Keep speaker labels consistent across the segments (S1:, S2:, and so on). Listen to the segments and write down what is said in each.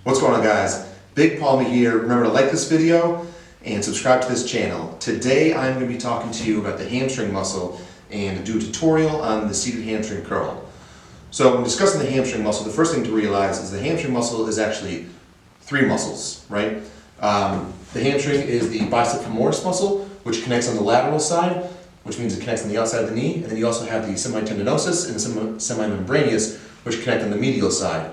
S1: What's going on, guys? Big Palmy here. Remember to like this video and subscribe to this channel. Today I'm going to be talking to you about the hamstring muscle and do a tutorial on the seated hamstring curl. So when discussing the hamstring muscle, the first thing to realize is the hamstring muscle is actually three muscles, right? The hamstring is the bicep femoris muscle, which connects on the lateral side, which means it connects on the outside of the knee, and then you also have the semitendinosus and the semimembranous, which connect on the medial side.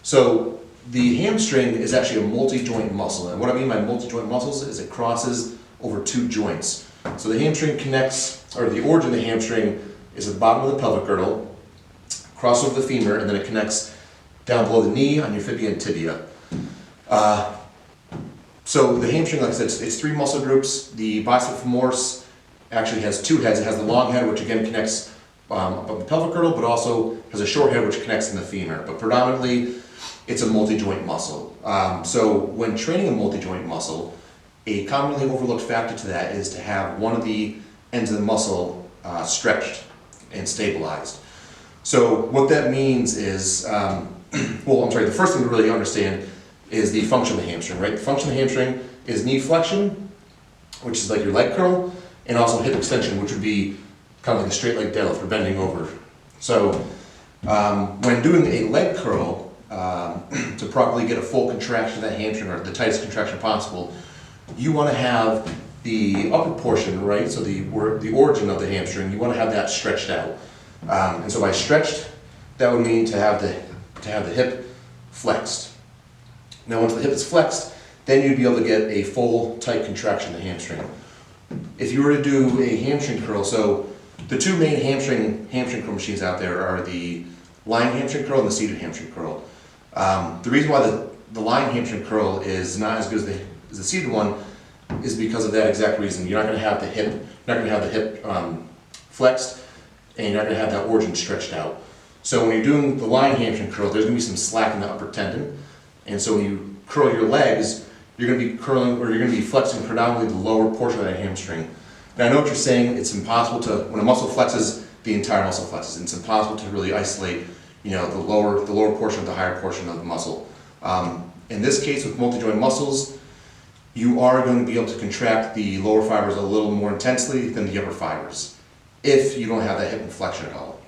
S1: So the hamstring is actually a multi-joint muscle, and what I mean by multi-joint muscles is it crosses over two joints. So the hamstring connects, or the origin of the hamstring is at the bottom of the pelvic girdle, cross over the femur, and then it connects down below the knee on your fibula and tibia. So the hamstring, like I said, it's three muscle groups. The bicep femoris actually has two heads. It has the long head, which again connects above the pelvic girdle, but also has a short head, which connects in the femur. But predominantly, it's a multi-joint muscle. So when training a multi-joint muscle, a commonly overlooked factor to that is to have one of the ends of the muscle stretched and stabilized. So what that means is, the first thing to really understand is the function of the hamstring, right? The function of the hamstring is knee flexion, which is like your leg curl, and also hip extension, which would be kind of like a straight leg deadlift or bending over. So when doing a leg curl, to properly get a full contraction of that hamstring, or the tightest contraction possible, you want to have the upper portion, right? So the origin of the hamstring, you want to have that stretched out. And so by stretched, that would mean to have the hip flexed. Now once the hip is flexed, then you'd be able to get a full tight contraction of the hamstring. If you were to do a hamstring curl, so the two main hamstring curl machines out there are the lying hamstring curl and the seated hamstring curl. The reason why the lying hamstring curl is not as good as the seated one is because of that exact reason. You're not going to have the hip flexed, and you're not going to have that origin stretched out. So when you're doing the lying hamstring curl, there's going to be some slack in the upper tendon, and so when you curl your legs, you're going to be curling, or you're going to be flexing predominantly the lower portion of that hamstring. Now I know what you're saying. It's impossible to, when a muscle flexes, the entire muscle flexes. And it's impossible to really isolate, the lower portion of the higher portion of the muscle. In this case, with multi-joint muscles, you are going to be able to contract the lower fibers a little more intensely than the upper fibers, if you don't have that hip inflection at all.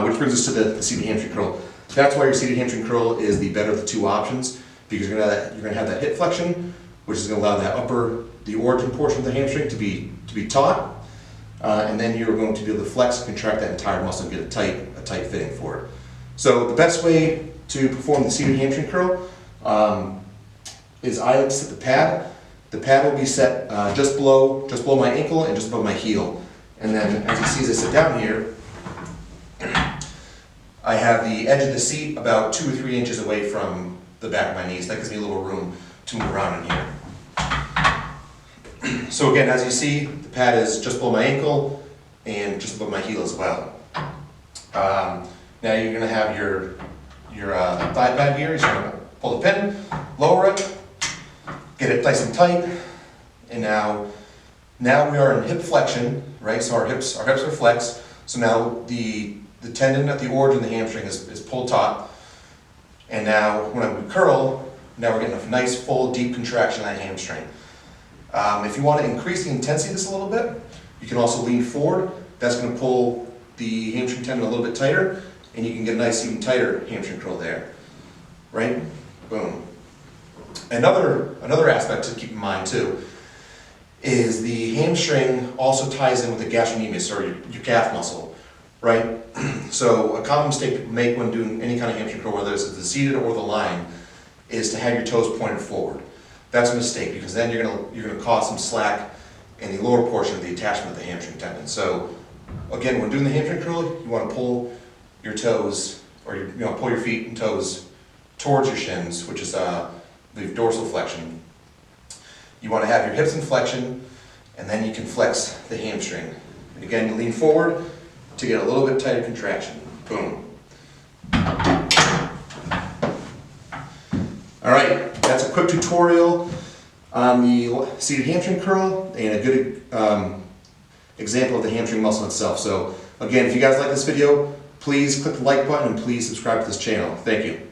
S1: Which brings us to the seated hamstring curl. That's why your seated hamstring curl is the better of the two options, because you're going to have that hip flexion, which is going to allow the origin portion of the hamstring to be taut, and then you're going to be able to flex and contract that entire muscle and get a tight fitting for it. So the best way to perform the seated hamstring curl is I like to set the pad. The pad will be set just below my ankle and just above my heel. And then as you see as I sit down here, I have the edge of the seat about 2 or 3 inches away from the back of my knees. That gives me a little room to move around in here. So again, as you see, the pad is just below my ankle and just above my heel as well. Now you're going to have your thigh pad here. You're going to pull the pin, lower it, get it nice and tight, and now we are in hip flexion, right? So our hips are flexed. So now the tendon at the origin of the hamstring is pulled taut, and now when we curl, now we're getting a nice, full, deep contraction of that hamstring. If you want to increase the intensity of this a little bit, you can also lean forward. That's going to pull the hamstring tendon a little bit tighter, and you can get a nice, even tighter hamstring curl there, right? Boom. Another aspect to keep in mind too is the hamstring also ties in with the gastrocnemius, or your calf muscle, right? So a common mistake people make when doing any kind of hamstring curl, whether it's the seated or the lying, is to have your toes pointed forward. That's a mistake, because then you're gonna cause some slack in the lower portion of the attachment of the hamstring tendon. So again, when doing the hamstring curl, you want to pull your toes, or pull your feet and toes towards your shins, which is the dorsal flexion. You want to have your hips in flexion, and then you can flex the hamstring. And again, you lean forward to get a little bit tighter contraction. Boom. All right, that's a quick tutorial on the seated hamstring curl and a good example of the hamstring muscle itself. So again, if you guys like this video, please click the like button and please subscribe to this channel. Thank you.